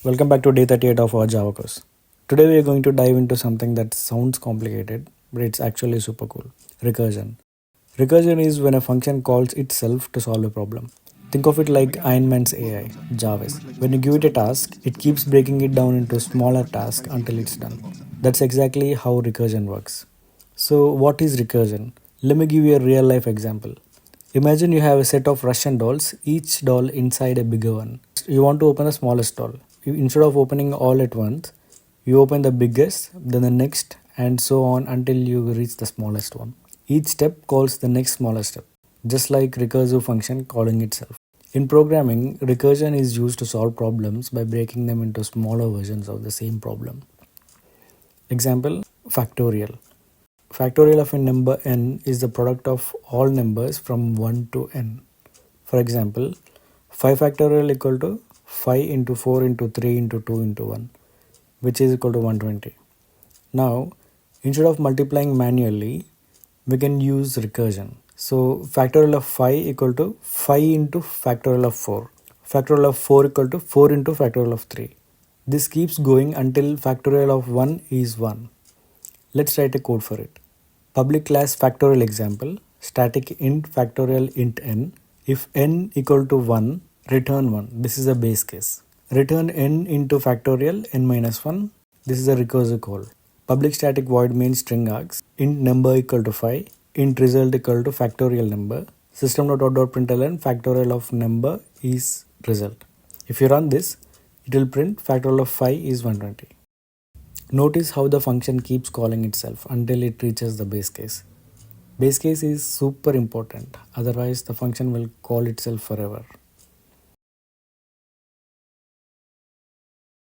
Welcome back to day 38 of our Java course. Today we are going to dive into something that sounds complicated, but it's actually super cool. Recursion. Recursion is when a function calls itself to solve a problem. Think of it like Iron Man's AI, Jarvis. When you give it a task, it keeps breaking it down into smaller tasks until it's done. That's exactly how recursion works. So what is recursion? Let me give you a real life example. Imagine you have a set of Russian dolls, each doll inside a bigger one. You want to open the smallest doll. Instead of opening all at once, you open the biggest, then the next, and so on until you reach the smallest one. Each step calls the next smaller step, just like recursive function calling itself. In programming, recursion is used to solve problems by breaking them into smaller versions of the same problem. Example, factorial. Factorial of a number n is the product of all numbers from 1 to n. For example, 5 factorial equal to 5 into 4 into 3 into 2 into 1, which is equal to 120. Now, instead of multiplying manually, we can use recursion. So, factorial of 5 equal to 5 into factorial of 4. Factorial of 4 equal to 4 into factorial of 3. This keeps going until factorial of 1 is 1. Let's write a code for it. Public class factorial example, static int factorial int n. If n equal to 1, return 1. This is a base case. Return n into factorial n minus 1. This is a recursive call. Public static void main string args, int number equal to 5, int result equal to factorial number, system.out.println factorial of number is result. If you run this, it will print factorial of 5 is 120. Notice how the function keeps calling itself until it reaches the base case. Base case is super important, otherwise the function will call itself forever.